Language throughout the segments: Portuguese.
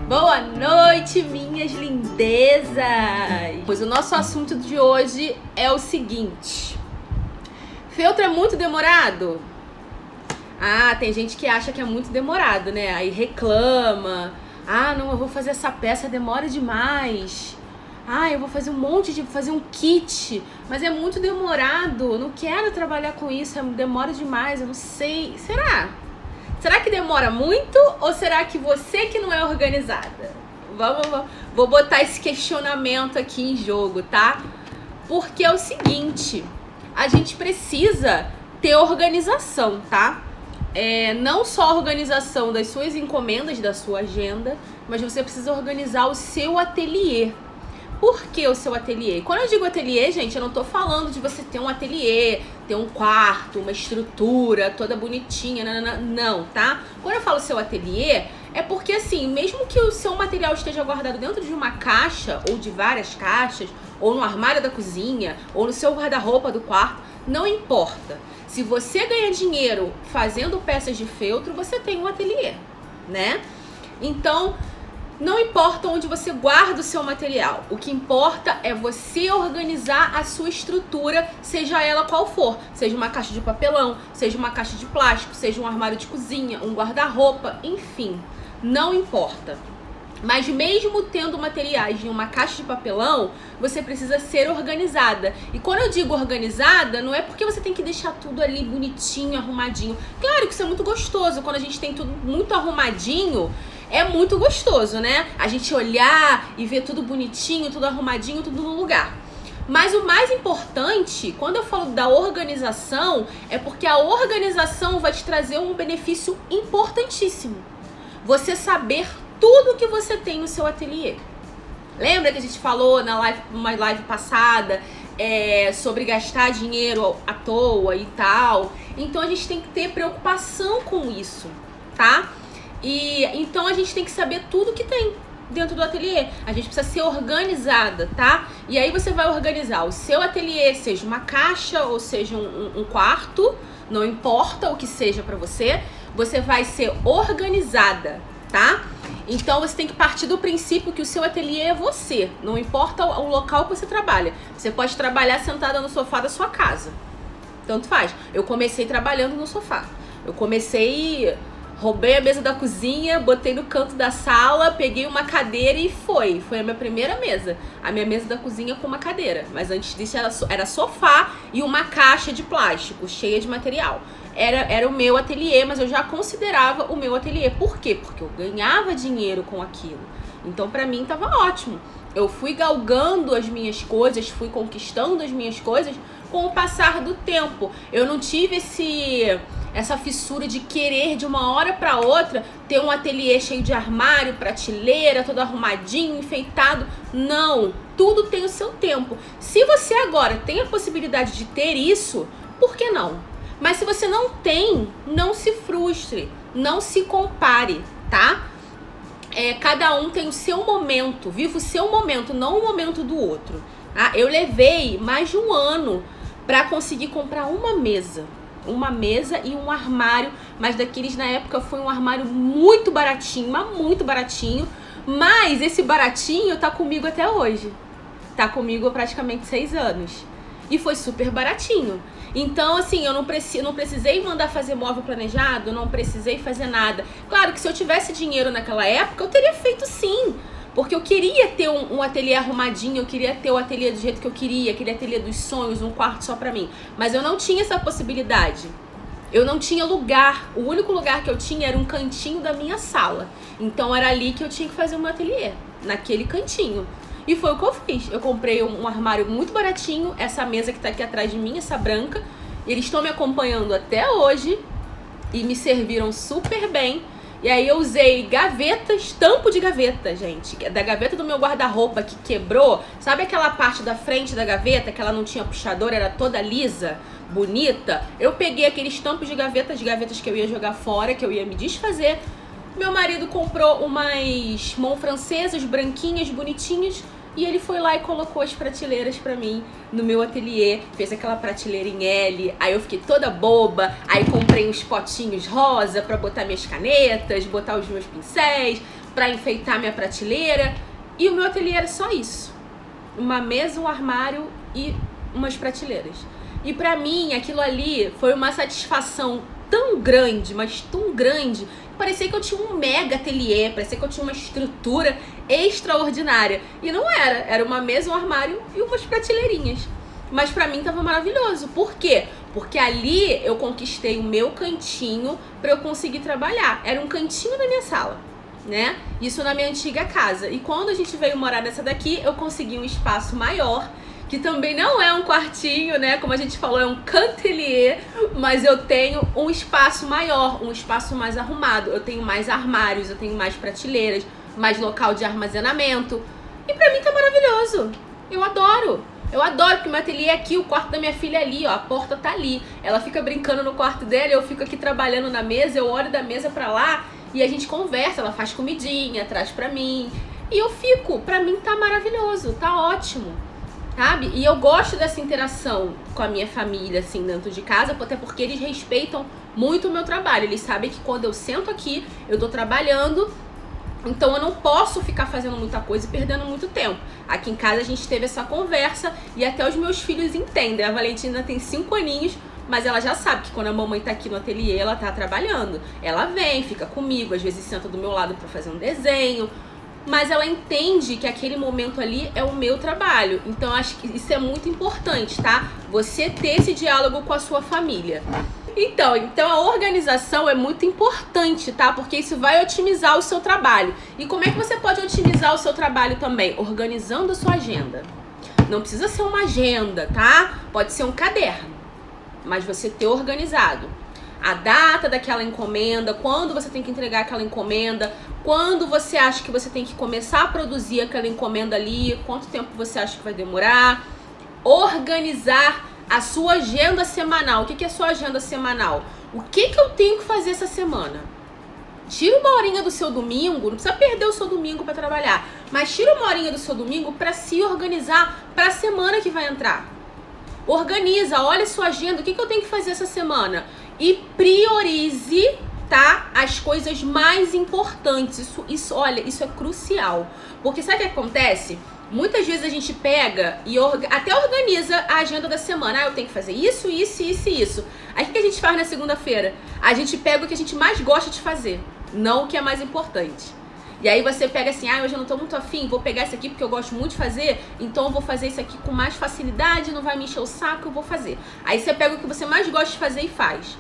Boa noite, minhas lindezas! Pois o nosso assunto de hoje é o seguinte: feltro é muito demorado? Ah, tem gente que acha que é muito demorado, né? Aí reclama. Ah, não, eu vou fazer essa peça, demora demais. Ah, eu vou fazer fazer um kit, mas é muito demorado. Eu não quero trabalhar com isso, demora demais, eu não sei. Será que demora muito ou será que você que não é organizada? Vou botar esse questionamento aqui em jogo, tá? Porque é o seguinte, a gente precisa ter organização, tá? Não só a organização das suas encomendas, da sua agenda, mas você precisa organizar o seu ateliê. Por que o seu ateliê? Quando eu digo ateliê, gente, eu não tô falando de você ter um ateliê, ter um quarto, uma estrutura toda bonitinha, não, tá? Quando eu falo seu ateliê, é porque assim, mesmo que o seu material esteja guardado dentro de uma caixa, ou de várias caixas, ou no armário da cozinha, ou no seu guarda-roupa do quarto, não importa. Se você ganha dinheiro fazendo peças de feltro, você tem um ateliê, né? Então, não importa onde você guarda o seu material, o que importa é você organizar a sua estrutura, seja ela qual for. Seja uma caixa de papelão, seja uma caixa de plástico, seja um armário de cozinha, um guarda-roupa, enfim, não importa. Mas mesmo tendo materiais em uma caixa de papelão, você precisa ser organizada. E quando eu digo organizada, não é porque você tem que deixar tudo ali bonitinho, arrumadinho. Claro que isso é muito gostoso, quando a gente tem tudo muito arrumadinho, é muito gostoso, né? A gente olhar e ver tudo bonitinho, tudo arrumadinho, tudo no lugar. Mas o mais importante, quando eu falo da organização, é porque a organização vai te trazer um benefício importantíssimo. Você saber tudo que você tem no seu ateliê. Lembra que a gente falou numa live passada sobre gastar dinheiro à toa e tal? Então a gente tem que ter preocupação com isso, tá? E então a gente tem que saber tudo que tem dentro do ateliê. A gente precisa ser organizada, tá? E aí você vai organizar o seu ateliê, seja uma caixa ou seja um quarto, não importa o que seja pra você, você vai ser organizada, tá? Então você tem que partir do princípio que o seu ateliê é você, não importa o local que você trabalha. Você pode trabalhar sentada no sofá da sua casa, tanto faz. Eu comecei trabalhando no sofá. Roubei a mesa da cozinha, botei no canto da sala, peguei uma cadeira e foi a minha primeira mesa. A minha mesa da cozinha com uma cadeira. Mas antes disso era sofá e uma caixa de plástico cheia de material. Era o meu ateliê, mas eu já considerava o meu ateliê. Por quê? Porque eu ganhava dinheiro com aquilo. Então pra mim tava ótimo. Eu fui galgando as minhas coisas, fui conquistando as minhas coisas com o passar do tempo. Eu não tive essa fissura de querer de uma hora para outra ter um ateliê cheio de armário, prateleira, todo arrumadinho, enfeitado. Não, tudo tem o seu tempo. Se você agora tem a possibilidade de ter isso, por que não? Mas se você não tem, não se frustre, não se compare, tá? Cada um tem o seu momento, viva o seu momento, não o momento do outro. Tá? Eu levei mais de um ano para conseguir comprar uma mesa e um armário, mas daqueles na época foi um armário muito baratinho, mas muito baratinho, mas esse baratinho tá comigo até hoje, tá comigo há praticamente 6 anos e foi super baratinho. Então assim, eu não precisei mandar fazer móvel planejado, não precisei fazer nada. Claro que se eu tivesse dinheiro naquela época, eu teria feito sim, porque eu queria ter um ateliê arrumadinho, eu queria ter o ateliê do jeito que eu queria, aquele ateliê dos sonhos, um quarto só pra mim. Mas eu não tinha essa possibilidade. Eu não tinha lugar. O único lugar que eu tinha era um cantinho da minha sala. Então era ali que eu tinha que fazer o meu ateliê, naquele cantinho. E foi o que eu fiz. Eu comprei um armário muito baratinho, essa mesa que tá aqui atrás de mim, essa branca. E eles estão me acompanhando até hoje e me serviram super bem. E aí eu usei gavetas, tampo de gaveta, gente. Da gaveta do meu guarda-roupa que quebrou. Sabe aquela parte da frente da gaveta que ela não tinha puxador, era toda lisa, bonita? Eu peguei aqueles tampos de gavetas que eu ia jogar fora, que eu ia me desfazer. Meu marido comprou umas mãos francesas, branquinhas, bonitinhas. E ele foi lá e colocou as prateleiras pra mim no meu ateliê. Fez aquela prateleira em L. Aí eu fiquei toda boba. Aí comprei uns potinhos rosa pra botar minhas canetas, botar os meus pincéis. pra enfeitar minha prateleira. E o meu ateliê era só isso. Uma mesa, um armário e umas prateleiras. E pra mim, aquilo ali foi uma satisfação tão grande, mas tão grande, parecia que eu tinha um mega ateliê, parecia que eu tinha uma estrutura extraordinária. E não era, era uma mesa, um armário e umas prateleirinhas. Mas pra mim tava maravilhoso. Por quê? Porque ali eu conquistei o meu cantinho pra eu conseguir trabalhar. Era um cantinho da minha sala, né? Isso na minha antiga casa. E quando a gente veio morar nessa daqui, eu consegui um espaço maior, que também não é um quartinho, né? Como a gente falou, é um cantelier, mas eu tenho um espaço maior, um espaço mais arrumado. Eu tenho mais armários, eu tenho mais prateleiras, mais local de armazenamento. E pra mim tá maravilhoso. Eu adoro. Eu adoro, porque meu ateliê é aqui, o quarto da minha filha é ali, ó, a porta tá ali. Ela fica brincando no quarto dela, eu fico aqui trabalhando na mesa, eu olho da mesa pra lá e a gente conversa, ela faz comidinha, traz pra mim. E eu fico, pra mim tá maravilhoso, tá ótimo, sabe? E eu gosto dessa interação com a minha família, assim, dentro de casa, até porque eles respeitam muito o meu trabalho. Eles sabem que quando eu sento aqui, eu tô trabalhando, então eu não posso ficar fazendo muita coisa e perdendo muito tempo. Aqui em casa a gente teve essa conversa e até os meus filhos entendem. A Valentina tem 5 aninhos, mas ela já sabe que quando a mamãe tá aqui no ateliê, ela tá trabalhando. Ela vem, fica comigo, às vezes senta do meu lado pra fazer um desenho. Mas ela entende que aquele momento ali é o meu trabalho. Então eu acho que isso é muito importante, tá? Você ter esse diálogo com a sua família. Então a organização é muito importante, tá? Porque isso vai otimizar o seu trabalho. E como é que você pode otimizar o seu trabalho também? Organizando a sua agenda. Não precisa ser uma agenda, tá? Pode ser um caderno, mas você ter organizado a data daquela encomenda, quando você tem que entregar aquela encomenda, quando você acha que você tem que começar a produzir aquela encomenda ali, quanto tempo você acha que vai demorar. Organizar a sua agenda semanal. O que é a sua agenda semanal? O que eu tenho que fazer essa semana? Tira uma horinha do seu domingo, não precisa perder o seu domingo para trabalhar, mas tira uma horinha do seu domingo para se organizar para a semana que vai entrar. Organiza, olha a sua agenda, o que eu tenho que fazer essa semana? E priorize, tá? As coisas mais importantes. Olha, isso é crucial. Porque sabe o que acontece? Muitas vezes a gente pega e até organiza a agenda da semana. Ah, eu tenho que fazer isso, isso, isso e isso. Aí o que a gente faz na segunda-feira? A gente pega o que a gente mais gosta de fazer, não o que é mais importante. E aí você pega assim, ah, hoje eu não tô muito afim, vou pegar isso aqui porque eu gosto muito de fazer, então eu vou fazer isso aqui com mais facilidade, não vai me encher o saco, eu vou fazer. Aí você pega o que você mais gosta de fazer e faz.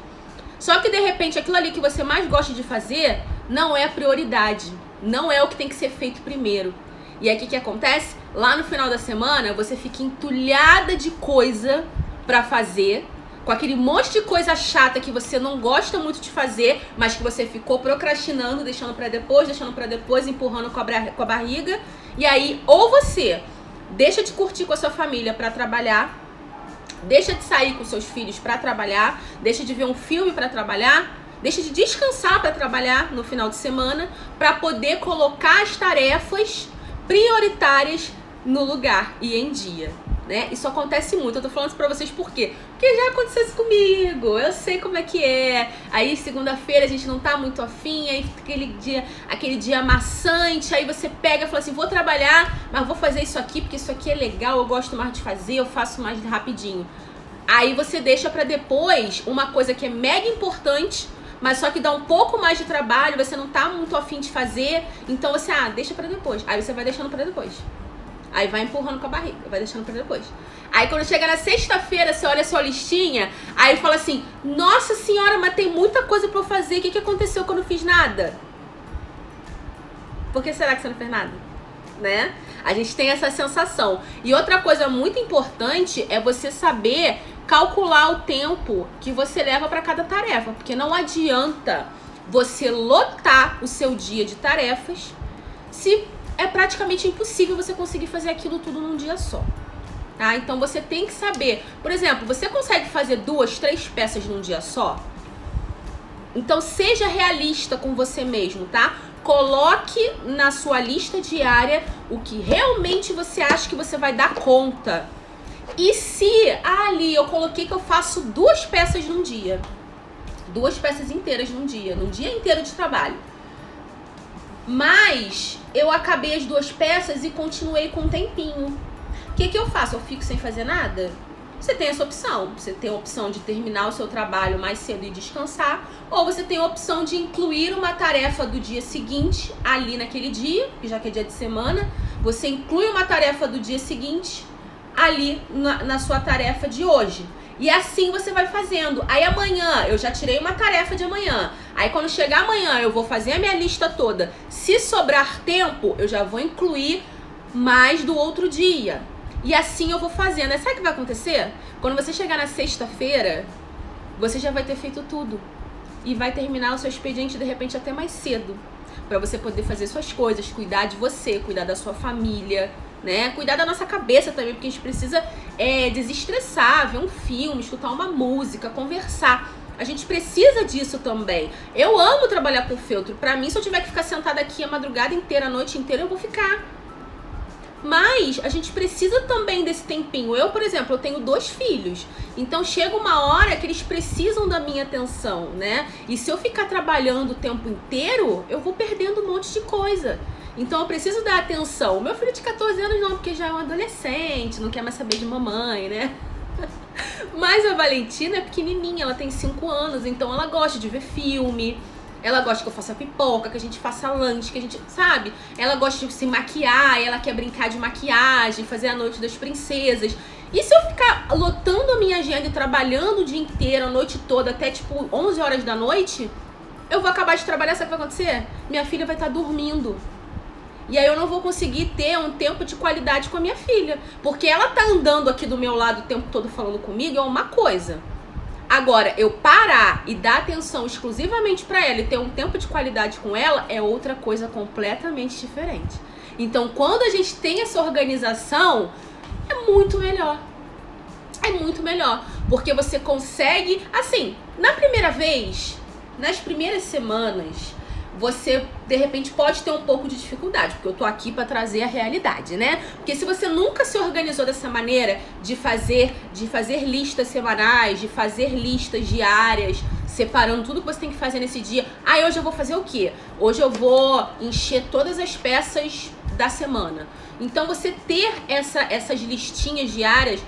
Só que de repente aquilo ali que você mais gosta de fazer não é a prioridade, não é o que tem que ser feito primeiro. E aí o que acontece? Lá no final da semana você fica entulhada de coisa pra fazer, com aquele monte de coisa chata que você não gosta muito de fazer, mas que você ficou procrastinando, deixando pra depois, empurrando com a barriga. E aí, ou você deixa de curtir com a sua família pra trabalhar, deixa de sair com seus filhos pra trabalhar, deixa de ver um filme pra trabalhar, deixa de descansar pra trabalhar no final de semana, pra poder colocar as tarefas prioritárias no lugar e em dia. Né? Isso acontece muito, eu tô falando isso pra vocês por quê? Porque já aconteceu isso comigo, eu sei como é que é. Aí segunda-feira a gente não tá muito afim, aí fica aquele dia maçante, aí você pega e fala assim, vou trabalhar, mas vou fazer isso aqui porque isso aqui é legal, eu gosto mais de fazer, eu faço mais rapidinho. Aí você deixa pra depois uma coisa que é mega importante, mas só que dá um pouco mais de trabalho, você não tá muito afim de fazer, então você, deixa pra depois. Aí você vai deixando pra depois. Aí vai empurrando com a barriga, vai deixando pra depois. Aí quando chega na sexta-feira, você olha a sua listinha, aí fala assim, nossa senhora, mas tem muita coisa pra eu fazer, o que aconteceu que eu não fiz nada? Por que será que você não fez nada? Né? A gente tem essa sensação. E outra coisa muito importante é você saber calcular o tempo que você leva pra cada tarefa, porque não adianta você lotar o seu dia de tarefas se é praticamente impossível você conseguir fazer aquilo tudo num dia só, tá? Então você tem que saber, por exemplo, você consegue fazer 2, 3 peças num dia só? Então seja realista com você mesmo, tá? Coloque na sua lista diária o que realmente você acha que você vai dar conta. E se ali eu coloquei que eu faço 2 peças num dia, 2 peças inteiras num dia inteiro de trabalho, Mas eu acabei as 2 peças e continuei com um tempinho. O que eu faço? Eu fico sem fazer nada? Você tem essa opção. Você tem a opção de terminar o seu trabalho mais cedo e descansar, ou você tem a opção de incluir uma tarefa do dia seguinte ali naquele dia, já que é dia de semana, você inclui uma tarefa do dia seguinte ali na sua tarefa de hoje. E assim você vai fazendo. Aí amanhã, eu já tirei uma tarefa de amanhã. Aí quando chegar amanhã, eu vou fazer a minha lista toda. Se sobrar tempo, eu já vou incluir mais do outro dia. E assim eu vou fazendo. Sabe o que vai acontecer? Quando você chegar na sexta-feira, você já vai ter feito tudo. E vai terminar o seu expediente, de repente, até mais cedo. Pra você poder fazer suas coisas, cuidar de você, cuidar da sua família, né? Cuidar da nossa cabeça também, porque a gente precisa desestressar, ver um filme, escutar uma música, conversar. A gente precisa disso também. Eu amo trabalhar com feltro. Pra mim, se eu tiver que ficar sentada aqui a madrugada inteira, a noite inteira, eu vou ficar. Mas a gente precisa também desse tempinho. Eu, por exemplo, eu tenho 2 filhos. Então chega uma hora que eles precisam da minha atenção, né? E se eu ficar trabalhando o tempo inteiro, eu vou perdendo um monte de coisa. Então eu preciso dar atenção. O meu filho de 14 anos não, porque já é um adolescente, não quer mais saber de mamãe, né? Mas a Valentina é pequenininha, ela tem 5 anos, então ela gosta de ver filme. Ela gosta que eu faça pipoca, que a gente faça lanche, que a gente, sabe? Ela gosta de se maquiar, ela quer brincar de maquiagem, fazer a noite das princesas. E se eu ficar lotando a minha agenda e trabalhando o dia inteiro, a noite toda, até tipo 11 horas da noite, eu vou acabar de trabalhar, sabe o que vai acontecer? Minha filha vai estar dormindo. E aí eu não vou conseguir ter um tempo de qualidade com a minha filha. Porque ela tá andando aqui do meu lado o tempo todo falando comigo é uma coisa. Agora, eu parar e dar atenção exclusivamente pra ela e ter um tempo de qualidade com ela é outra coisa completamente diferente. Então, quando a gente tem essa organização, é muito melhor. É muito melhor. Porque você consegue, assim, na primeira vez, nas primeiras semanas, você, de repente, pode ter um pouco de dificuldade, porque eu tô aqui pra trazer a realidade, né? Porque se você nunca se organizou dessa maneira de fazer listas semanais, de fazer listas diárias, separando tudo que você tem que fazer nesse dia. Hoje eu vou fazer o quê? Hoje eu vou encher todas as peças da semana. Então, você ter essas listinhas diárias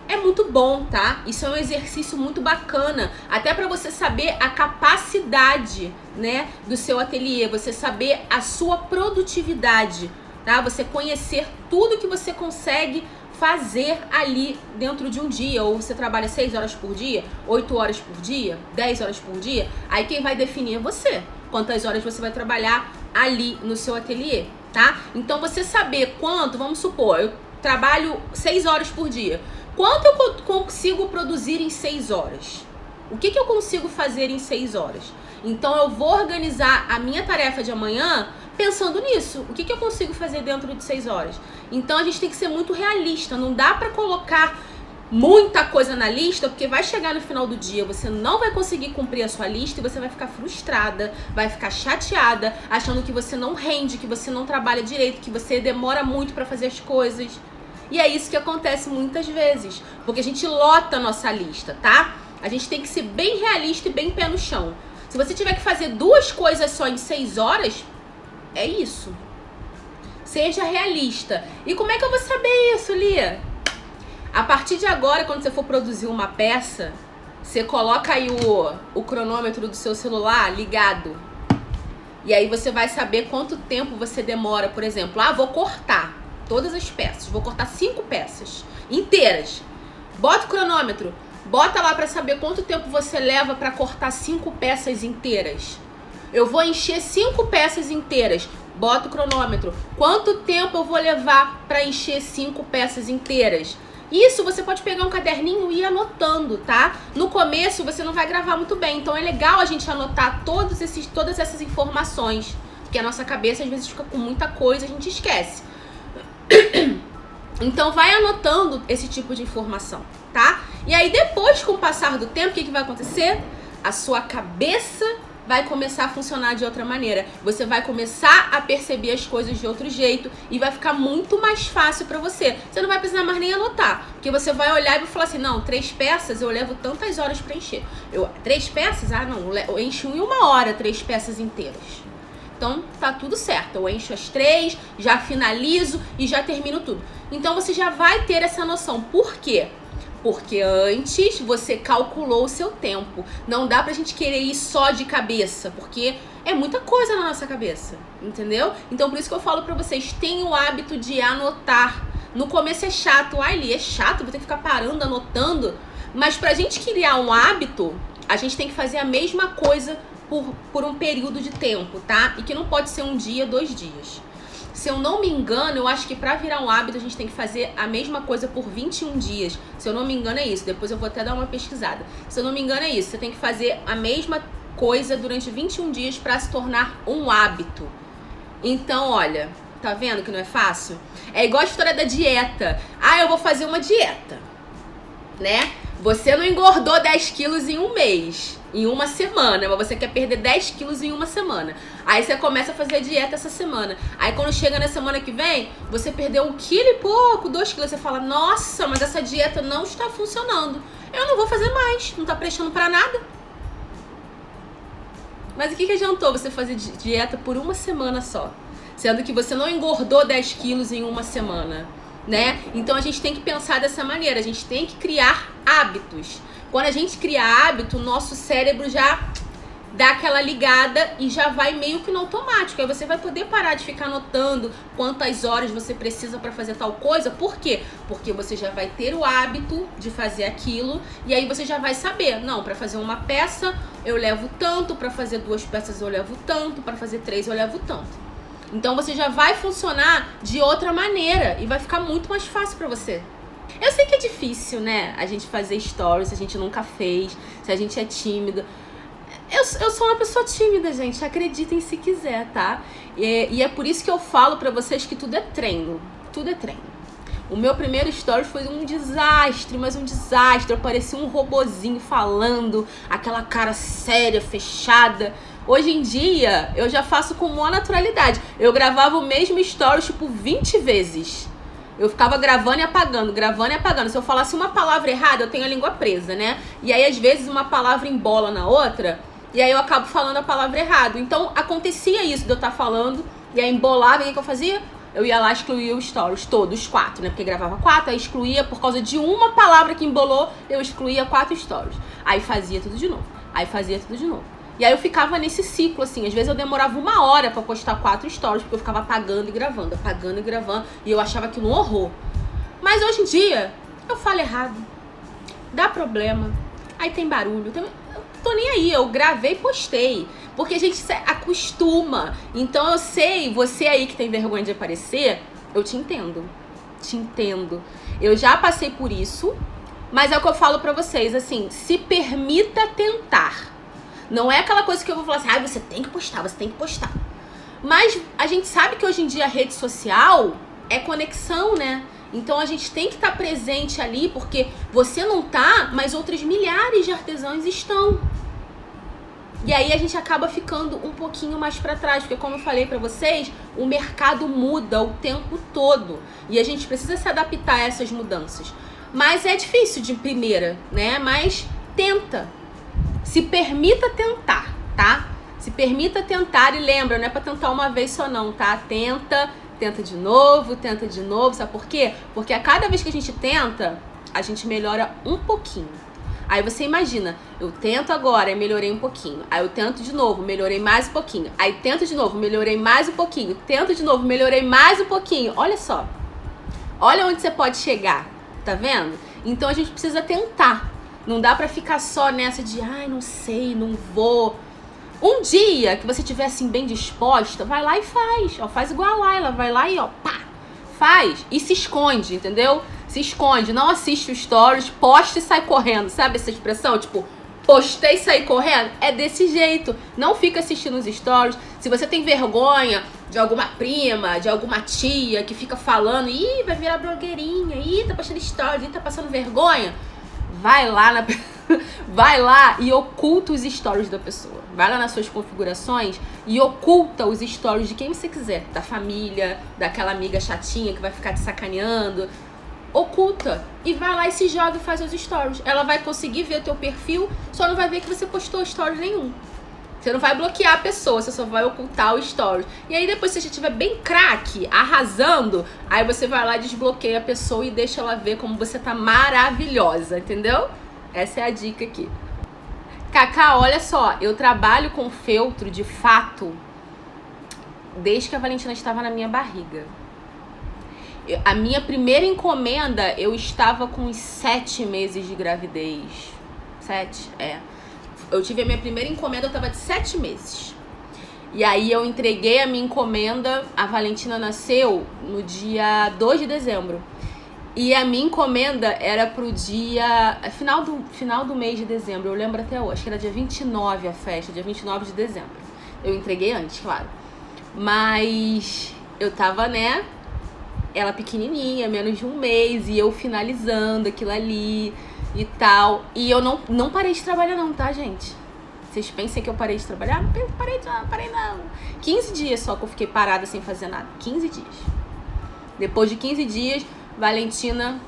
é muito bom, tá? Isso é um exercício muito bacana, até para você saber a capacidade, né, do seu ateliê, você saber a sua produtividade, tá? Você conhecer tudo que você consegue fazer ali dentro de um dia, ou você trabalha 6 horas por dia, 8 horas por dia, 10 horas por dia, aí quem vai definir é você, quantas horas você vai trabalhar ali no seu ateliê, tá? Então você saber quanto, vamos supor, eu trabalho 6 horas por dia, quanto eu consigo produzir em 6 horas? O que eu consigo fazer em 6 horas? Então eu vou organizar a minha tarefa de amanhã pensando nisso. O que eu consigo fazer dentro de 6 horas? Então a gente tem que ser muito realista. Não dá pra colocar muita coisa na lista, porque vai chegar no final do dia, você não vai conseguir cumprir a sua lista e você vai ficar frustrada, vai ficar chateada, achando que você não rende, que você não trabalha direito, que você demora muito pra fazer as coisas. E é isso que acontece muitas vezes, porque a gente lota a nossa lista, tá? A gente tem que ser bem realista e bem pé no chão. Se você tiver que fazer 2 coisas só em 6 horas, é isso. Seja realista. E como é que eu vou saber isso, Lia? A partir de agora, quando você for produzir uma peça, você coloca aí o cronômetro do seu celular ligado. E aí você vai saber quanto tempo você demora, por exemplo. Vou cortar todas as peças, vou cortar 5 peças inteiras. Bota o cronômetro, bota lá pra saber quanto tempo você leva pra cortar 5 peças inteiras. Eu vou encher 5 peças inteiras, bota o cronômetro. Quanto tempo eu vou levar pra encher 5 peças inteiras? Isso você pode pegar um caderninho e ir anotando, tá? No começo você não vai gravar muito bem, então é legal a gente anotar todas essas informações, porque a nossa cabeça às vezes fica com muita coisa, a gente esquece. Então vai anotando esse tipo de informação, tá? E aí depois, com o passar do tempo, o que vai acontecer? A sua cabeça vai começar a funcionar de outra maneira. Você vai começar a perceber as coisas de outro jeito e vai ficar muito mais fácil pra você. Você não vai precisar mais nem anotar, porque você vai olhar e vai falar assim, não, 3 peças eu levo tantas horas pra encher. 3 peças? Não, eu encho em 1 hora 3 peças inteiras. Então tá tudo certo, eu encho as 3, já finalizo e já termino tudo. Então você já vai ter essa noção. Por quê? Porque antes você calculou o seu tempo. Não dá pra gente querer ir só de cabeça, porque é muita coisa na nossa cabeça, entendeu? Então por isso que eu falo pra vocês, tenham o hábito de anotar. No começo é chato, Eli, é chato, vou ter que ficar parando, anotando. Mas pra gente criar um hábito, a gente tem que fazer a mesma coisa por um período de tempo, tá? E que não pode ser um dia, 2 dias. Se eu não me engano, eu acho que pra virar um hábito a gente tem que fazer a mesma coisa por 21 dias. Se eu não me engano é isso, depois eu vou até dar uma pesquisada. Se eu não me engano é isso, você tem que fazer a mesma coisa durante 21 dias pra se tornar um hábito. Então, olha, tá vendo que não é fácil? É igual a história da dieta. Ah, eu vou fazer uma dieta, né? Você não engordou 10 quilos em um mês, em uma semana, mas você quer perder 10 quilos em uma semana. Aí você começa a fazer a dieta essa semana. Aí quando chega na semana que vem, você perdeu 1 quilo e pouco, 2 quilos. Você fala, nossa, mas essa dieta não está funcionando. Eu não vou fazer mais, não tá prestando pra nada. Mas o que adiantou você fazer dieta por uma semana só? Sendo que você não engordou 10 quilos em uma semana, né? Então a gente tem que pensar dessa maneira, a gente tem que criar hábitos. Quando a gente cria hábito, o nosso cérebro já dá aquela ligada e já vai meio que no automático. Aí você vai poder parar de ficar anotando quantas horas você precisa para fazer tal coisa. Por quê? Porque você já vai ter o hábito de fazer aquilo e aí você já vai saber. Não, para fazer uma peça eu levo tanto, para fazer 2 peças eu levo tanto, para fazer 3 eu levo tanto. Então você já vai funcionar de outra maneira e vai ficar muito mais fácil para você. Eu sei que é difícil, né? A gente fazer stories, se a gente nunca fez, se a gente é tímido. Eu sou uma pessoa tímida, gente. Acreditem se quiser, tá? E é por isso que eu falo pra vocês que tudo é treino. Tudo é treino. O meu primeiro story foi um desastre, mas um desastre. Eu parecia um robozinho falando, aquela cara séria, fechada. Hoje em dia, eu já faço com maior naturalidade. Eu gravava o mesmo story, tipo, 20 vezes. Eu ficava gravando e apagando, gravando e apagando. Se eu falasse uma palavra errada, eu tenho a língua presa, né? E aí, às vezes, uma palavra embola na outra, e aí eu acabo falando a palavra errada. Então, acontecia isso de eu estar falando, e aí embolava, e o que eu fazia? Eu ia lá excluir os stories, todos, os 4, né? Porque gravava 4, aí excluía por causa de uma palavra que embolou, eu excluía 4 stories. Aí fazia tudo de novo, aí fazia tudo de novo. E aí eu ficava nesse ciclo, assim, às vezes eu demorava 1 hora pra postar 4 stories, porque eu ficava apagando e gravando, e eu achava aquilo um horror. Mas hoje em dia, eu falo errado, dá problema, aí tem barulho, eu tô nem aí, eu gravei e postei, porque a gente se acostuma. Então eu sei, você aí que tem vergonha de aparecer, eu te entendo, eu já passei por isso, mas é o que eu falo pra vocês, assim, se permita tentar. Não é aquela coisa que eu vou falar assim, você tem que postar. Mas a gente sabe que hoje em dia a rede social é conexão, né? Então a gente tem que estar presente ali, porque você não tá, mas outros milhares de artesãos estão. E aí a gente acaba ficando um pouquinho mais pra trás, porque como eu falei pra vocês, o mercado muda o tempo todo. E a gente precisa se adaptar a essas mudanças. Mas é difícil de primeira, né? Mas tenta. Se permita tentar, tá? Se permita tentar e lembra, não é pra tentar uma vez só não, tá? Tenta de novo, sabe por quê? Porque a cada vez que a gente tenta, a gente melhora um pouquinho. Aí você imagina, eu tento agora e melhorei um pouquinho. Aí eu tento de novo, melhorei mais um pouquinho. Aí tento de novo, melhorei mais um pouquinho. Tento de novo, melhorei mais um pouquinho. Olha só. Olha onde você pode chegar, tá vendo? Então a gente precisa tentar. Não dá pra ficar só nessa de, não sei, não vou. Um dia que você estiver assim bem disposta, vai lá e faz. Ó, faz igual a Laila, vai lá e pá, faz. E se esconde, entendeu? Se esconde, não assiste os stories, posta e sai correndo. Sabe essa expressão? Tipo, postei e saí correndo? É desse jeito. Não fica assistindo os stories. Se você tem vergonha de alguma prima, de alguma tia que fica falando, vai virar blogueirinha, tá postando stories, tá passando vergonha, vai lá e oculta os stories da pessoa. Vai lá nas suas configurações e oculta os stories de quem você quiser. Da família, daquela amiga chatinha que vai ficar te sacaneando. Oculta. E vai lá e se joga e faz os stories. Ela vai conseguir ver o teu perfil, só não vai ver que você postou story nenhum. Você não vai bloquear a pessoa, você só vai ocultar o stories. E aí depois, se você estiver bem craque, arrasando, aí você vai lá, desbloqueia a pessoa e deixa ela ver como você tá maravilhosa, entendeu? Essa é a dica aqui. Cacá, olha só, eu trabalho com feltro de fato desde que a Valentina estava na minha barriga. A minha primeira encomenda, eu estava com uns 7 meses de gravidez. 7? É. Eu tive a minha primeira encomenda, eu tava de 7 meses. E aí eu entreguei a minha encomenda, a Valentina nasceu no dia 2 de dezembro. E a minha encomenda era pro dia... Final do mês de dezembro, eu lembro até hoje. Acho que era dia 29 a festa, dia 29 de dezembro. Eu entreguei antes, claro. Mas eu tava, né, ela pequenininha, menos de um mês, e eu finalizando aquilo ali e tal. E eu não parei de trabalhar não, tá, gente? Vocês pensam que eu parei de trabalhar? Não parei não. 15 dias só que eu fiquei parada sem fazer nada. 15 dias. Depois de 15 dias, Valentina,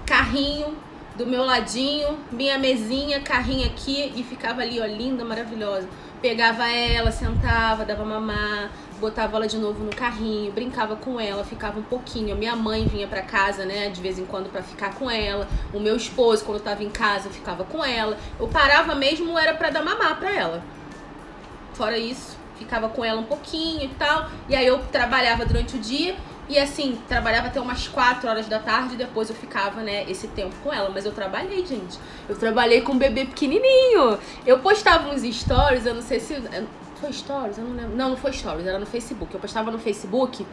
carrinho do meu ladinho, minha mesinha, carrinho aqui, e ficava ali, ó, linda, maravilhosa. Pegava ela, sentava, dava mamar, botava ela de novo no carrinho, brincava com ela, ficava um pouquinho. A minha mãe vinha pra casa, né, de vez em quando pra ficar com ela. O meu esposo, quando eu tava em casa, eu ficava com ela. Eu parava mesmo, era pra dar mamar pra ela. Fora isso, ficava com ela um pouquinho e tal. E aí eu trabalhava durante o dia. E assim, trabalhava até umas 4 horas da tarde, depois eu ficava, né, esse tempo com ela. Mas eu trabalhei, gente. Eu trabalhei com um bebê pequenininho. Eu postava uns stories, eu não sei se... Foi stories? Eu não lembro. Não foi stories, era no Facebook. Eu postava no Facebook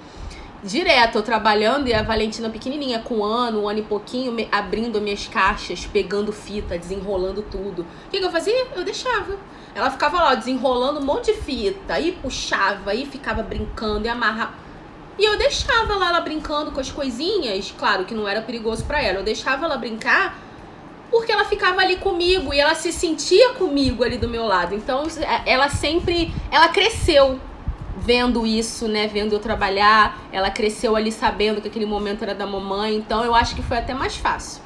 direto, eu trabalhando, e a Valentina pequenininha, com um ano e pouquinho, abrindo minhas caixas, pegando fita, desenrolando tudo. O que eu fazia? Eu deixava. Ela ficava lá, desenrolando um monte de fita, aí puxava, aí ficava brincando e amarrava. E eu deixava lá ela brincando com as coisinhas, claro que não era perigoso pra ela, eu deixava ela brincar porque ela ficava ali comigo e ela se sentia comigo ali do meu lado. Então ela cresceu vendo isso, né, vendo eu trabalhar, ela cresceu ali sabendo que aquele momento era da mamãe, então eu acho que foi até mais fácil,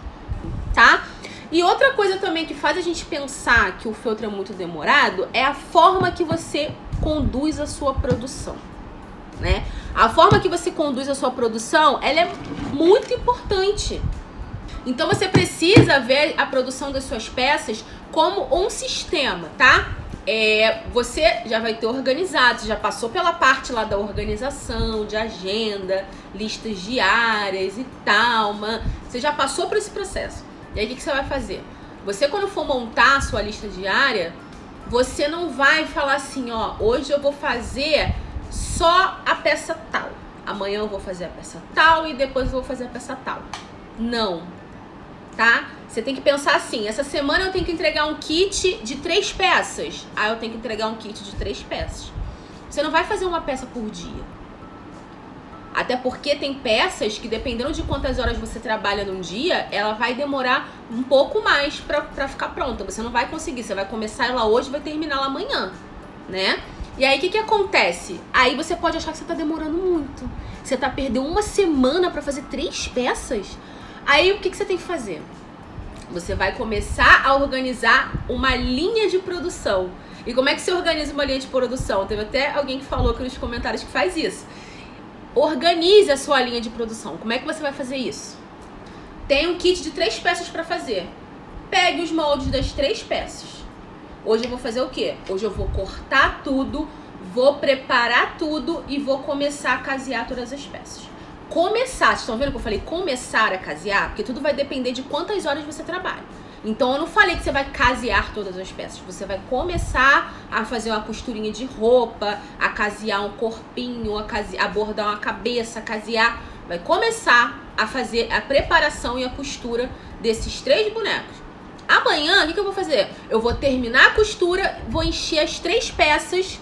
tá? E outra coisa também que faz a gente pensar que o feltro é muito demorado é a forma que você conduz a sua produção, né? A forma que você conduz a sua produção, ela é muito importante. Então você precisa ver a produção das suas peças como um sistema, tá? Você já vai ter organizado, já passou pela parte lá da organização, de agenda, listas diárias e tal, você já passou por esse processo. E aí o que você vai fazer? Você, quando for montar a sua lista diária, você não vai falar assim, ó, hoje eu vou fazer só a peça tal, amanhã eu vou fazer a peça tal e depois eu vou fazer a peça tal. Não, tá? Você tem que pensar assim, essa semana eu tenho que entregar um kit de 3 peças. Aí eu tenho que entregar um kit de 3 peças. Você não vai fazer uma peça por dia. Até porque tem peças que, dependendo de quantas horas você trabalha num dia, ela vai demorar um pouco mais pra ficar pronta. Você não vai conseguir, você vai começar ela hoje e vai terminar ela amanhã, né? E aí, o que acontece? Aí você pode achar que você tá demorando muito. Você tá perdendo uma semana pra fazer 3 peças. Aí, o que você tem que fazer? Você vai começar a organizar uma linha de produção. E como é que você organiza uma linha de produção? Teve até alguém que falou aqui nos comentários que faz isso. Organize a sua linha de produção. Como é que você vai fazer isso? Tem um kit de 3 peças pra fazer. Pegue os moldes das 3 peças. Hoje eu vou fazer o quê? Hoje eu vou cortar tudo, vou preparar tudo e vou começar a casear todas as peças. Começar, vocês estão vendo que eu falei começar a casear? Porque tudo vai depender de quantas horas você trabalha. Então eu não falei que você vai casear todas as peças. Você vai começar a fazer uma costurinha de roupa, a casear um corpinho, a bordar uma cabeça, a casear. Vai começar a fazer a preparação e a costura desses 3 bonecos. Amanhã, o que eu vou fazer? Eu vou terminar a costura, vou encher as 3 peças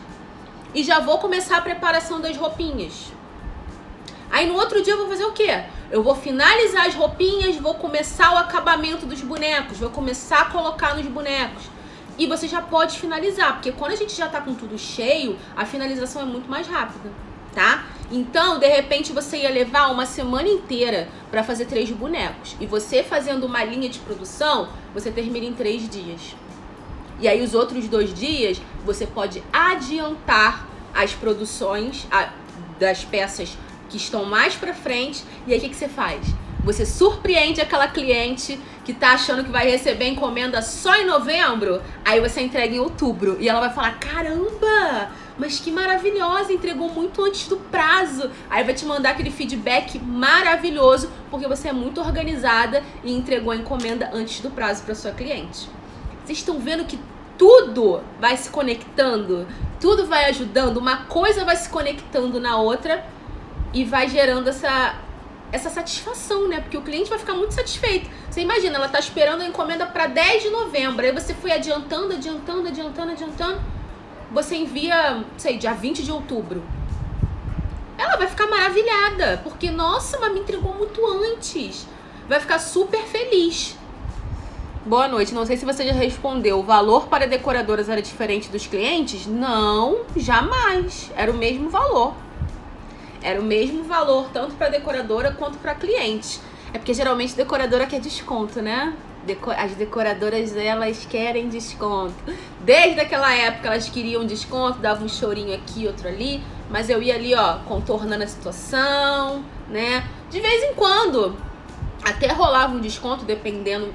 e já vou começar a preparação das roupinhas. Aí no outro dia eu vou fazer o quê? Eu vou finalizar as roupinhas, vou começar o acabamento dos bonecos, vou começar a colocar nos bonecos. E você já pode finalizar, porque quando a gente já tá com tudo cheio, a finalização é muito mais rápida, tá? Então, de repente, você ia levar uma semana inteira pra fazer 3 bonecos. E você fazendo uma linha de produção, você termina em 3 dias. E aí os outros 2 dias você pode adiantar as produções das peças que estão mais pra frente. E aí o que você faz? Você surpreende aquela cliente que tá achando que vai receber encomenda só em novembro. Aí você entrega em outubro e ela vai falar: caramba, mas que maravilhosa, entregou muito antes do prazo. Aí vai te mandar aquele feedback maravilhoso porque você é muito organizada e entregou a encomenda antes do prazo para sua cliente. Vocês estão vendo que tudo vai se conectando, tudo vai ajudando, uma coisa vai se conectando na outra e vai gerando essa satisfação, né? Porque o cliente vai ficar muito satisfeito. Você imagina, ela tá esperando a encomenda para 10 de novembro, aí você foi adiantando, você envia, sei, dia 20 de outubro. Ela vai ficar maravilhada, porque, nossa, mas me entregou muito antes. Vai ficar super feliz. Boa noite, não sei se você já respondeu. O valor para decoradoras era diferente dos clientes? Não, jamais. Era o mesmo valor. Era o mesmo valor, tanto para decoradora quanto para cliente. É porque geralmente decoradora quer desconto, né? As decoradoras, elas querem desconto. Desde aquela época elas queriam desconto, davam um chorinho aqui, outro ali. Mas eu ia ali, ó, contornando a situação, né? De vez em quando até rolava um desconto, dependendo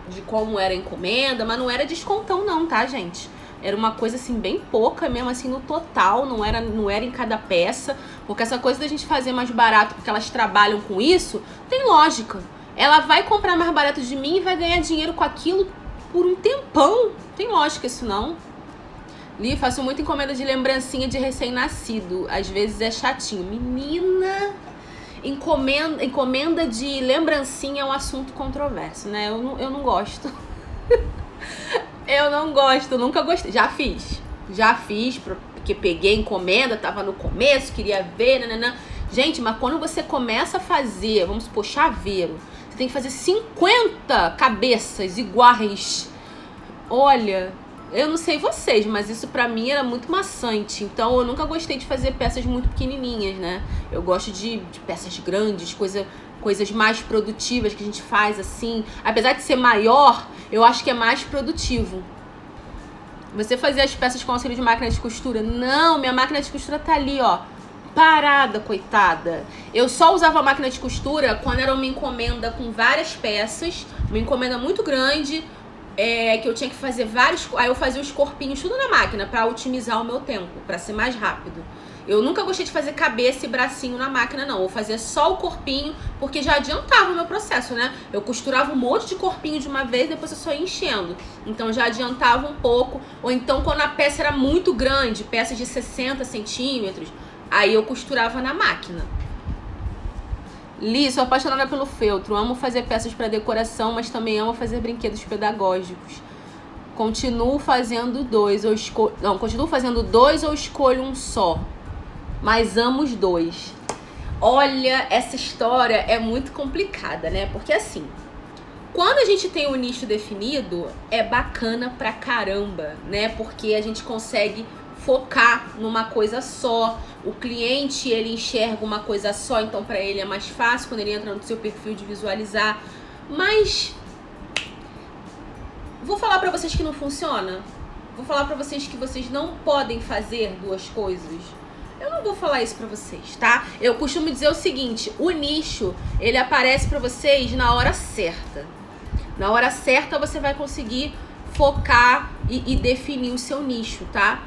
de como era a encomenda. Mas não era descontão não, tá, gente? Era uma coisa assim bem pouca mesmo, assim, no total, não era em cada peça. Porque essa coisa da gente fazer mais barato porque elas trabalham com isso, tem lógica. Ela vai comprar mais barato de mim e vai ganhar dinheiro com aquilo por um tempão. Tem lógica isso não. Li, faço muita encomenda de lembrancinha de recém-nascido. Às vezes é chatinho. Menina, encomenda de lembrancinha é um assunto controverso, né? Eu não gosto. Eu não gosto, nunca gostei. Já fiz, porque peguei encomenda, tava no começo, queria ver, nananã. Gente, mas quando você começa a fazer, vamos supor, chaveiro, você tem que fazer 50 cabeças iguais. Olha, eu não sei vocês, mas isso pra mim era muito maçante. Então eu nunca gostei de fazer peças muito pequenininhas, né? Eu gosto de peças grandes, coisas mais produtivas que a gente faz assim. Apesar de ser maior, eu acho que é mais produtivo. Você fazia as peças com auxílio de máquina de costura? Não, minha máquina de costura tá ali, ó, parada, coitada. Eu só usava a máquina de costura quando era uma encomenda com várias peças, uma encomenda muito grande, que eu tinha que fazer vários. Aí eu fazia os corpinhos tudo na máquina pra otimizar o meu tempo, pra ser mais rápido. Eu nunca gostei de fazer cabeça e bracinho na máquina, não. Eu fazia só o corpinho, porque já adiantava o meu processo, né? Eu costurava um monte de corpinho de uma vez, depois eu só ia enchendo. Então já adiantava um pouco. Ou então quando a peça era muito grande, peças de 60 centímetros, aí eu costurava na máquina. Li, sou apaixonada pelo feltro. Amo fazer peças para decoração, mas também amo fazer brinquedos pedagógicos. Continuo fazendo dois ou escolho um só. Mas amo os dois. Olha, essa história é muito complicada, né? Porque assim, quando a gente tem um nicho definido, é bacana pra caramba, né? Porque a gente consegue focar numa coisa só. O cliente, ele enxerga uma coisa só, então pra ele é mais fácil quando ele entra no seu perfil de visualizar. Mas vou falar pra vocês que não funciona. Vou falar pra vocês que vocês não podem fazer duas coisas. Eu não vou falar isso pra vocês, tá? Eu costumo dizer o seguinte: o nicho, ele aparece pra vocês na hora certa. Na hora certa você vai conseguir focar e definir o seu nicho, tá?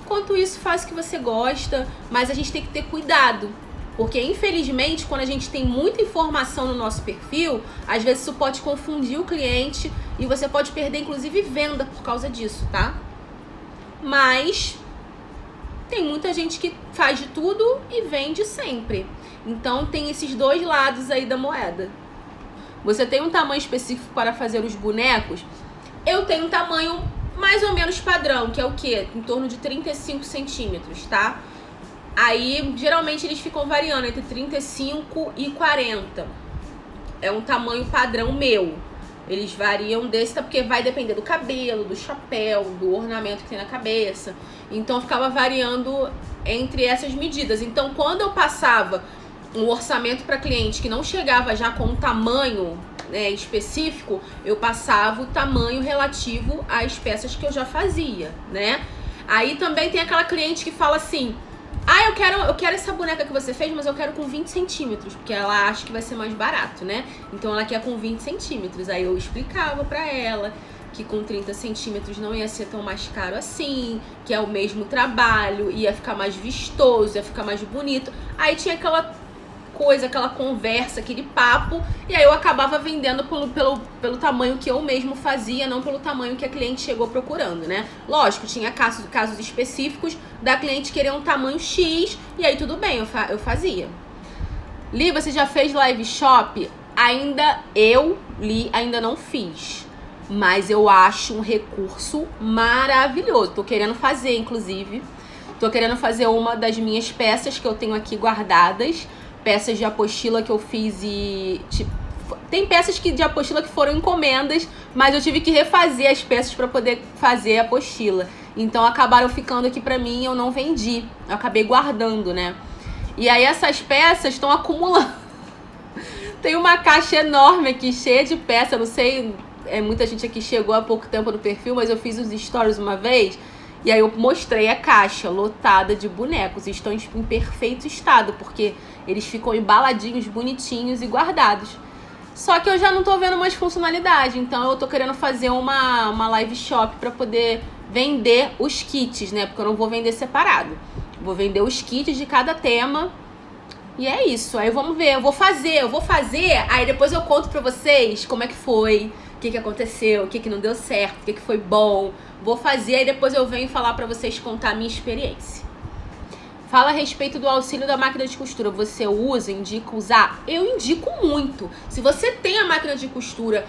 Enquanto isso, faz o que você gosta, mas a gente tem que ter cuidado. Porque, infelizmente, quando a gente tem muita informação no nosso perfil, às vezes isso pode confundir o cliente e você pode perder, inclusive, venda por causa disso, tá? Mas tem muita gente que faz de tudo e vende sempre. Então tem esses dois lados aí da moeda. Você tem um tamanho específico para fazer os bonecos? Eu tenho um tamanho mais ou menos padrão, que é o quê? Em torno de 35 centímetros, tá? Aí, geralmente, eles ficam variando entre 35 e 40. É um tamanho padrão meu. Eles variam desse, tá? Porque vai depender do cabelo, do chapéu, do ornamento que tem na cabeça. Então, ficava variando entre essas medidas. Então, quando eu passava um orçamento para cliente que não chegava já com um tamanho específico, eu passava o tamanho relativo às peças que eu já fazia, né? Aí também tem aquela cliente que fala assim: ah, eu quero essa boneca que você fez, mas eu quero com 20 centímetros, porque ela acha que vai ser mais barato, né? Então ela quer com 20 centímetros. Aí eu explicava pra ela que com 30 centímetros não ia ser tão mais caro assim, que é o mesmo trabalho, ia ficar mais vistoso, ia ficar mais bonito. Aí tinha aquela coisa, aquela conversa, aquele papo, e aí eu acabava vendendo pelo tamanho que eu mesmo fazia, não pelo tamanho que a cliente chegou procurando, né? Lógico, tinha casos específicos da cliente querer um tamanho X, e aí tudo bem, eu fazia. Li, você já fez live shop? Ainda não fiz, mas eu acho um recurso maravilhoso. Tô querendo fazer, inclusive. Tô querendo fazer uma das minhas peças que eu tenho aqui guardadas, peças de apostila que eu fiz e... tem peças de apostila que foram encomendas, mas eu tive que refazer as peças para poder fazer a apostila. Então acabaram ficando aqui pra mim e eu não vendi. Eu acabei guardando, né? E aí essas peças estão acumulando. Tem uma caixa enorme aqui, cheia de peça. Não sei, muita gente aqui chegou há pouco tempo no perfil, mas eu fiz os stories uma vez. E aí eu mostrei a caixa lotada de bonecos. Estão em perfeito estado, porque eles ficam embaladinhos, bonitinhos e guardados. Só que eu já não tô vendo mais funcionalidade. Então eu tô querendo fazer uma live shop pra poder vender os kits, né? Porque eu não vou vender separado. Vou vender os kits de cada tema. E é isso. Aí vamos ver. Eu vou fazer. Aí depois eu conto pra vocês como é que foi. O que aconteceu, o que não deu certo, o que foi bom. Vou fazer e depois eu venho falar pra vocês, contar a minha experiência. Fala a respeito do auxílio da máquina de costura. Você usa, indica usar? Eu indico muito. Se você tem a máquina de costura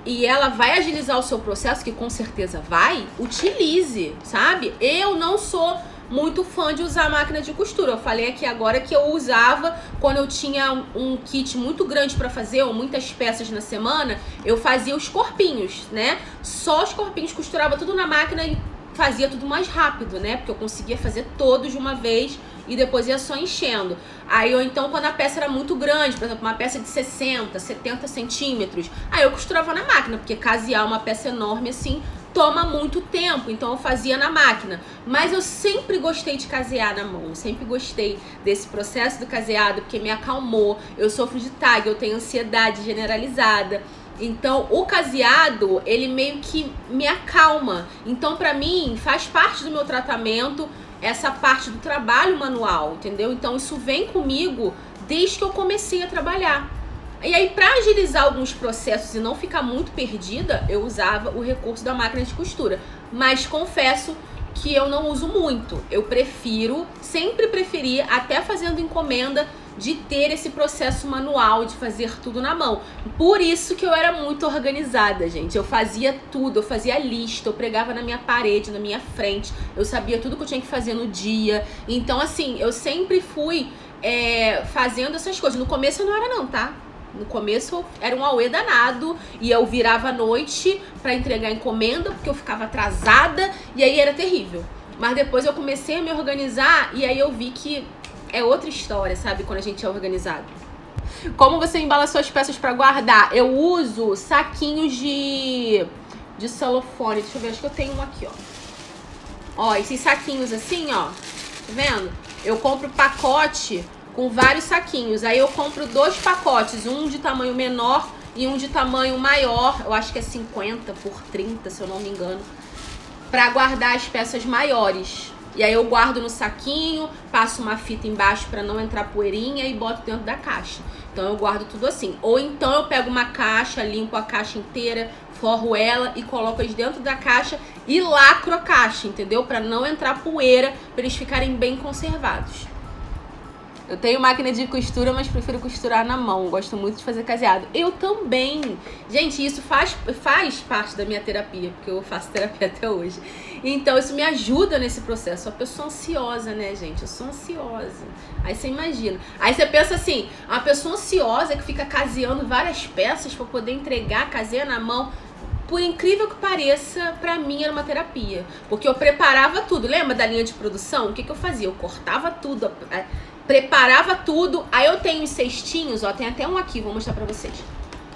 e ela vai agilizar o seu processo, que com certeza vai, utilize, sabe? Eu não sou muito fã de usar a máquina de costura. Eu falei aqui agora que eu usava quando eu tinha um kit muito grande pra fazer, ou muitas peças na semana, eu fazia os corpinhos, né? Só os corpinhos, costurava tudo na máquina e fazia tudo mais rápido, né? Porque eu conseguia fazer todos de uma vez e depois ia só enchendo. Aí, ou então, quando a peça era muito grande, por exemplo, uma peça de 60, 70 centímetros, aí eu costurava na máquina, porque casear uma peça enorme assim toma muito tempo, então eu fazia na máquina. Mas eu sempre gostei de casear na mão, sempre gostei desse processo do caseado, porque me acalmou. Eu sofro de TAG, eu tenho ansiedade generalizada. Então, o caseado, ele meio que me acalma. Então, pra mim, faz parte do meu tratamento essa parte do trabalho manual, entendeu? Então, isso vem comigo desde que eu comecei a trabalhar. E aí, pra agilizar alguns processos e não ficar muito perdida, eu usava o recurso da máquina de costura. Mas confesso que eu não uso muito. Eu sempre preferi, até fazendo encomenda, de ter esse processo manual, de fazer tudo na mão. Por isso que eu era muito organizada, gente. Eu fazia tudo, eu fazia lista, eu pregava na minha parede, na minha frente. Eu sabia tudo que eu tinha que fazer no dia. Então, assim, eu sempre fui fazendo essas coisas. No começo eu não era não, tá? No começo era um auê danado e eu virava à noite pra entregar encomenda porque eu ficava atrasada e aí era terrível. Mas depois eu comecei a me organizar e aí eu vi que é outra história, sabe? Quando a gente é organizado. Como você embala suas peças pra guardar? Eu uso saquinhos de celofane. Deixa eu ver, acho que eu tenho um aqui, ó. Ó, esses saquinhos assim, ó. Tá vendo? Eu compro pacote com vários saquinhos. Aí eu compro 2 pacotes, um de tamanho menor e um de tamanho maior. Eu acho que é 50 por 30, se eu não me engano, pra guardar as peças maiores. E aí eu guardo no saquinho, passo uma fita embaixo pra não entrar poeirinha e boto dentro da caixa. Então eu guardo tudo assim. Ou então eu pego uma caixa, limpo a caixa inteira, forro ela e coloco eles dentro da caixa e lacro a caixa, entendeu? Pra não entrar poeira, pra eles ficarem bem conservados. Eu tenho máquina de costura, mas prefiro costurar na mão. Gosto muito de fazer caseado. Eu também. Gente, isso faz parte da minha terapia, porque eu faço terapia até hoje. Então, isso me ajuda nesse processo. Eu sou uma pessoa ansiosa, né, gente? Eu sou ansiosa. Aí você imagina. Aí você pensa assim, uma pessoa ansiosa que fica caseando várias peças pra poder entregar, caseia na mão. Por incrível que pareça, pra mim era uma terapia. Porque eu preparava tudo. Lembra da linha de produção? O que eu fazia? Eu cortava tudo, preparava tudo. Aí eu tenho os cestinhos, ó, tem até um aqui, vou mostrar pra vocês.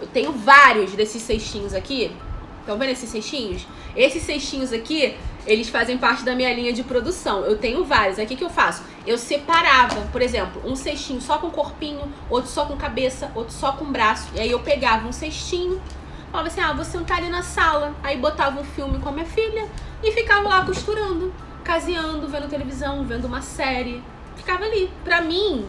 Eu tenho vários desses cestinhos aqui. Estão vendo esses cestinhos? Esses cestinhos aqui, eles fazem parte da minha linha de produção. Eu tenho vários. Aí o que eu faço? Eu separava, por exemplo, um cestinho só com corpinho, outro só com cabeça, outro só com braço. E aí eu pegava um cestinho, falava assim, vou sentar ali na sala. Aí botava um filme com a minha filha e ficava lá costurando, caseando, vendo televisão, vendo uma série. Ficava ali. Pra mim,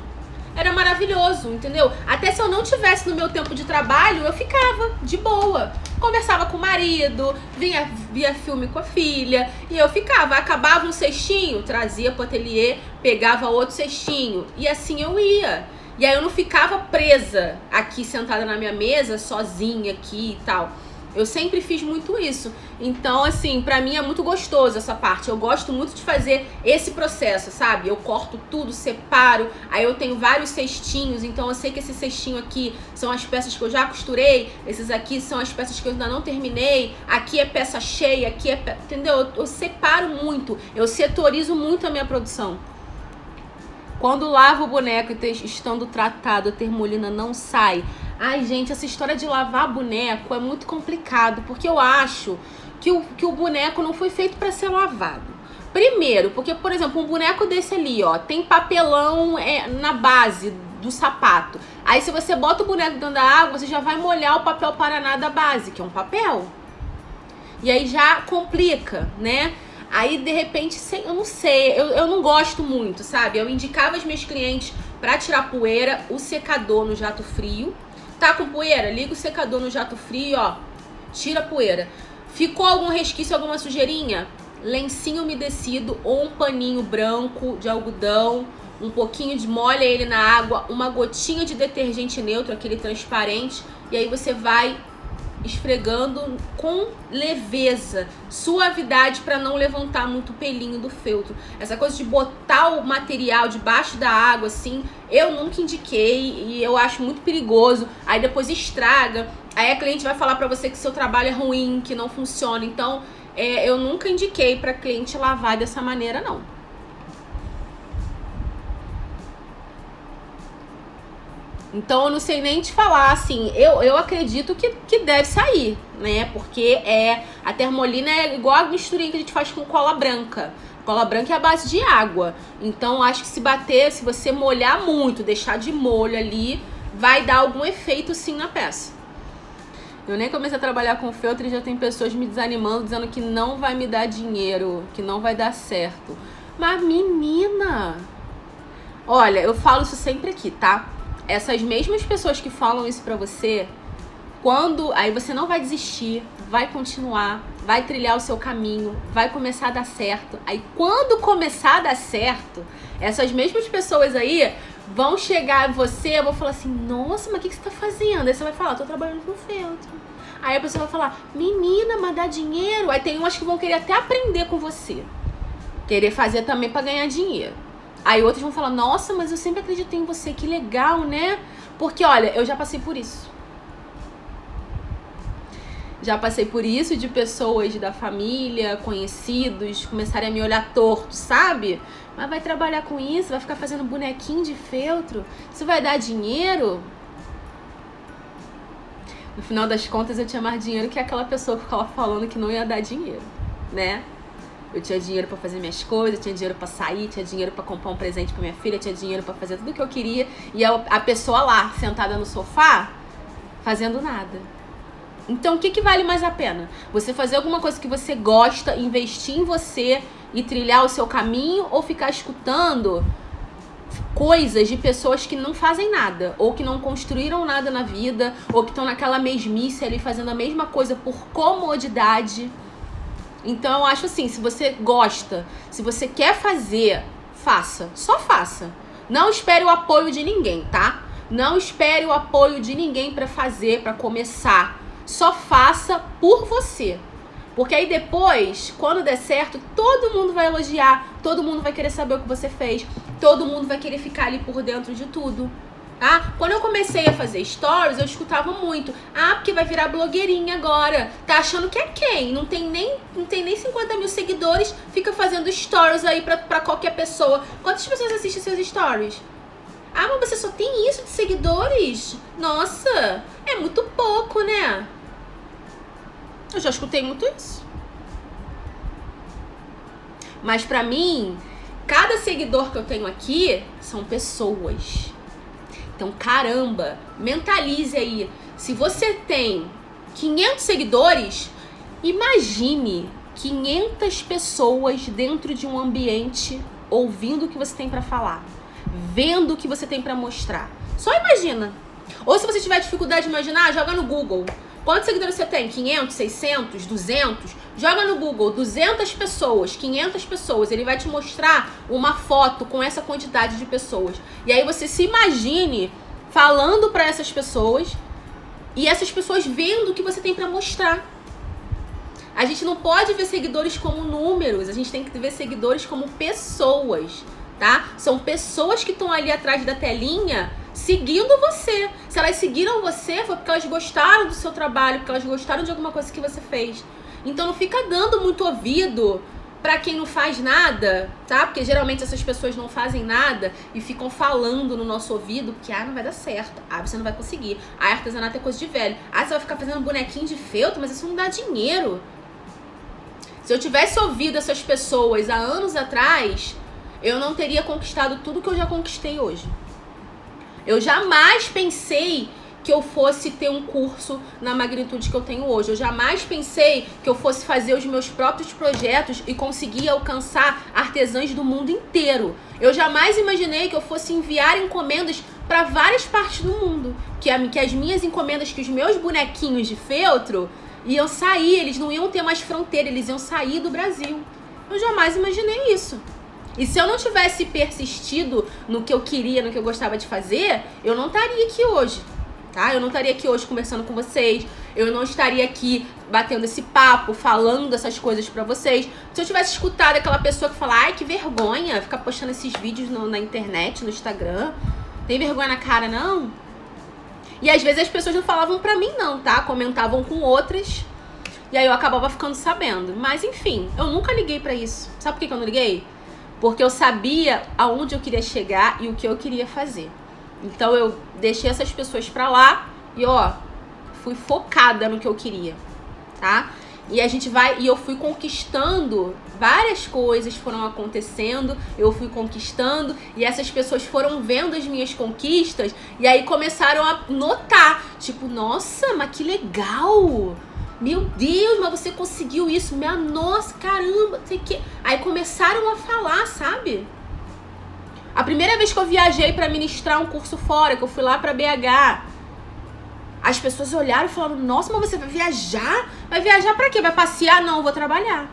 era maravilhoso, entendeu? Até se eu não tivesse no meu tempo de trabalho, eu ficava de boa. Conversava com o marido, via filme com a filha, e eu ficava. Acabava um cestinho, trazia pro ateliê, pegava outro cestinho, e assim eu ia. E aí eu não ficava presa aqui, sentada na minha mesa, sozinha aqui e tal. Eu sempre fiz muito isso. Então, assim, pra mim é muito gostoso essa parte. Eu gosto muito de fazer esse processo, sabe? Eu corto tudo, separo. Aí eu tenho vários cestinhos. Então eu sei que esse cestinho aqui são as peças que eu já costurei. Esses aqui são as peças que eu ainda não terminei. Aqui é peça cheia, aqui é... Entendeu? Eu separo muito. Eu setorizo muito a minha produção. Quando lavo o boneco e estando tratado, a termolina não sai. Ai, gente, essa história de lavar boneco é muito complicado, porque eu acho que o boneco não foi feito para ser lavado. Primeiro, porque, por exemplo, um boneco desse ali, ó, tem papelão na base do sapato. Aí, se você bota o boneco dentro da água, você já vai molhar o papel Paraná da base, que é um papel. E aí já complica, né? Aí, de repente, eu não sei, eu não gosto muito, sabe? Eu indicava aos meus clientes para tirar poeira, o secador no jato frio. Tá com poeira? Liga o secador no jato frio, ó. Tira a poeira. Ficou algum resquício, alguma sujeirinha? Lencinho umedecido ou um paninho branco de algodão. Um pouquinho de molha ele na água. Uma gotinha de detergente neutro, aquele transparente. E aí você vai esfregando com leveza, suavidade, para não levantar muito o pelinho do feltro. Essa coisa de botar o material debaixo da água, assim, eu nunca indiquei e eu acho muito perigoso. Aí depois estraga, aí a cliente vai falar para você que seu trabalho é ruim, que não funciona. Então, eu nunca indiquei para cliente lavar dessa maneira, não. Então eu não sei nem te falar, assim, eu acredito que deve sair, né? Porque a termolina é igual a misturinha que a gente faz com cola branca. Cola branca é a base de água. Então acho que se você molhar muito, deixar de molho ali, vai dar algum efeito sim na peça. Eu nem comecei a trabalhar com feltro e já tem pessoas me desanimando, dizendo que não vai me dar dinheiro, que não vai dar certo. Mas menina, olha, eu falo isso sempre aqui, tá? Essas mesmas pessoas que falam isso pra você, aí você não vai desistir, vai continuar, vai trilhar o seu caminho, vai começar a dar certo. Aí quando começar a dar certo, essas mesmas pessoas aí vão chegar a você, vão falar assim, nossa, mas o que você tá fazendo? Aí você vai falar, tô trabalhando com feltro. Aí a pessoa vai falar, menina, mas dá dinheiro? Aí tem umas que vão querer até aprender com você, querer fazer também pra ganhar dinheiro. Aí outros vão falar, nossa, mas eu sempre acreditei em você, que legal, né? Porque, olha, eu já passei por isso. Já passei por isso de pessoas da família, conhecidos, começarem a me olhar torto, sabe? Mas vai trabalhar com isso, vai ficar fazendo bonequinho de feltro? Isso vai dar dinheiro? No final das contas, eu tinha mais dinheiro que aquela pessoa que ficava falando que não ia dar dinheiro, né? Eu tinha dinheiro pra fazer minhas coisas, tinha dinheiro pra sair, tinha dinheiro pra comprar um presente pra minha filha, tinha dinheiro pra fazer tudo o que eu queria. E a pessoa lá, sentada no sofá, fazendo nada. Então, o que vale mais a pena? Você fazer alguma coisa que você gosta, investir em você e trilhar o seu caminho, ou ficar escutando coisas de pessoas que não fazem nada, ou que não construíram nada na vida, ou que estão naquela mesmice ali, fazendo a mesma coisa por comodidade. Então eu acho assim, se você gosta, se você quer fazer, faça, só faça. Não espere o apoio de ninguém, tá? Não espere o apoio de ninguém pra fazer, pra começar. Só faça por você. Porque aí depois, quando der certo, todo mundo vai elogiar, todo mundo vai querer saber o que você fez, todo mundo vai querer ficar ali por dentro de tudo. Tá? Quando eu comecei a fazer stories, eu escutava muito. Porque vai virar blogueirinha agora. Tá achando que é quem? Não tem nem 50 mil seguidores, fica fazendo stories aí pra qualquer pessoa. Quantas pessoas assistem seus stories? Ah, mas você só tem isso de seguidores? Nossa, é muito pouco, né? Eu já escutei muito isso. Mas pra mim, cada seguidor que eu tenho aqui são pessoas. Então, caramba, mentalize aí. Se você tem 500 seguidores, imagine 500 pessoas dentro de um ambiente ouvindo o que você tem pra falar, vendo o que você tem pra mostrar. Só imagina. Ou se você tiver dificuldade de imaginar, joga no Google. Quantos seguidores você tem? 500, 600, 200? Joga no Google 200 pessoas, 500 pessoas. Ele vai te mostrar uma foto com essa quantidade de pessoas. E aí você se imagine falando pra essas pessoas e essas pessoas vendo o que você tem pra mostrar. A gente não pode ver seguidores como números, a gente tem que ver seguidores como pessoas, tá? São pessoas que estão ali atrás da telinha seguindo você. Se elas seguiram você, foi porque elas gostaram do seu trabalho, porque elas gostaram de alguma coisa que você fez. Então não fica dando muito ouvido pra quem não faz nada, tá? Porque geralmente essas pessoas não fazem nada e ficam falando no nosso ouvido que, não vai dar certo, você não vai conseguir. Artesanato é coisa de velho. Você vai ficar fazendo bonequinho de feltro, mas isso não dá dinheiro. Se eu tivesse ouvido essas pessoas há anos atrás, eu não teria conquistado tudo que eu já conquistei hoje. Eu jamais pensei que eu fosse ter um curso na magnitude que eu tenho hoje. Eu jamais pensei que eu fosse fazer os meus próprios projetos e conseguir alcançar artesãs do mundo inteiro. Eu jamais imaginei que eu fosse enviar encomendas para várias partes do mundo. Que as minhas encomendas, que os meus bonequinhos de feltro iam sair, eles não iam ter mais fronteira, eles iam sair do Brasil. Eu jamais imaginei isso. E se eu não tivesse persistido no que eu queria, no que eu gostava de fazer, eu não estaria aqui hoje, tá? Eu não estaria aqui hoje conversando com vocês, eu não estaria aqui batendo esse papo, falando essas coisas pra vocês. Se eu tivesse escutado aquela pessoa que fala, que vergonha, ficar postando esses vídeos na internet, no Instagram, tem vergonha na cara, não? E às vezes as pessoas não falavam pra mim não, tá? Comentavam com outras, e aí eu acabava ficando sabendo. Mas enfim, eu nunca liguei pra isso. Sabe por que eu não liguei? Porque eu sabia aonde eu queria chegar e o que eu queria fazer. Então eu deixei essas pessoas pra lá e fui focada no que eu queria, tá? E eu fui conquistando, várias coisas foram acontecendo, eu fui conquistando e essas pessoas foram vendo as minhas conquistas e aí começaram a notar, tipo, nossa, mas que legal! Meu Deus, mas você conseguiu isso, nossa, caramba, sei que. Aí começaram a falar, sabe? A primeira vez que eu viajei pra ministrar um curso fora, que eu fui lá pra BH, as pessoas olharam e falaram, nossa, mas você vai viajar? Vai viajar pra quê? Vai passear? Não, eu vou trabalhar.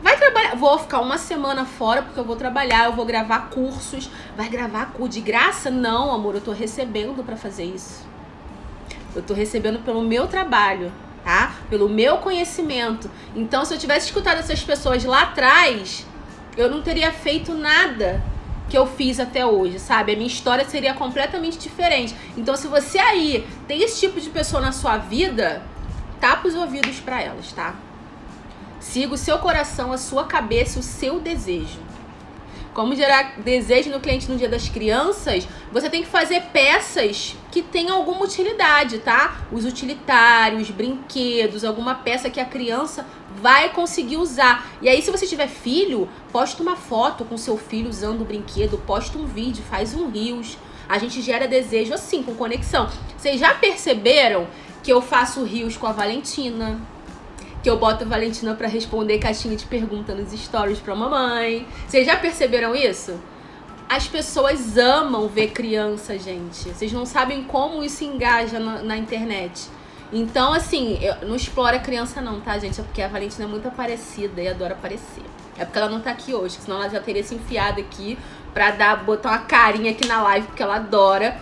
Vai trabalhar, vou ficar uma semana fora porque eu vou trabalhar, eu vou gravar cursos. Vai gravar de graça? Não, amor, eu tô recebendo pra fazer isso. Eu tô recebendo pelo meu trabalho, tá? Pelo meu conhecimento. Então, se eu tivesse escutado essas pessoas lá atrás, eu não teria feito nada que eu fiz até hoje, sabe? A minha história seria completamente diferente. Então, se você aí tem esse tipo de pessoa na sua vida, tapa os ouvidos pra elas, tá? Siga o seu coração, a sua cabeça, o seu desejo. Como gerar desejo no cliente no Dia das Crianças, você tem que fazer peças que tenham alguma utilidade, tá? Os utilitários, brinquedos, alguma peça que a criança vai conseguir usar. E aí, se você tiver filho, posta uma foto com seu filho usando o brinquedo, posta um vídeo, faz um reels. A gente gera desejo assim, com conexão. Vocês já perceberam que eu faço reels com a Valentina? Que eu boto a Valentina pra responder caixinha de pergunta nos stories pra mamãe. Vocês já perceberam isso? As pessoas amam ver criança, gente. Vocês não sabem como isso engaja na internet. Então, assim, não explora criança não, tá, gente? É porque a Valentina é muito aparecida e adora aparecer. É porque ela não tá aqui hoje, senão ela já teria se enfiado aqui pra botar uma carinha aqui na live, porque ela adora.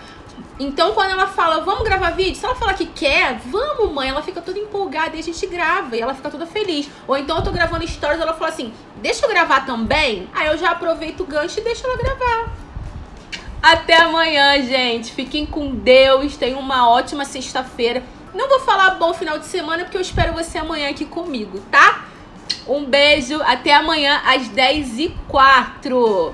Então, quando ela fala, vamos gravar vídeo, se ela falar que quer, vamos, mãe, ela fica toda empolgada e a gente grava, e ela fica toda feliz. Ou então eu tô gravando stories, ela fala assim, deixa eu gravar também? Aí eu já aproveito o gancho e deixo ela gravar. Até amanhã, gente. Fiquem com Deus, tenham uma ótima sexta-feira. Não vou falar bom final de semana, porque eu espero você amanhã aqui comigo, tá? Um beijo, até amanhã às 10h04.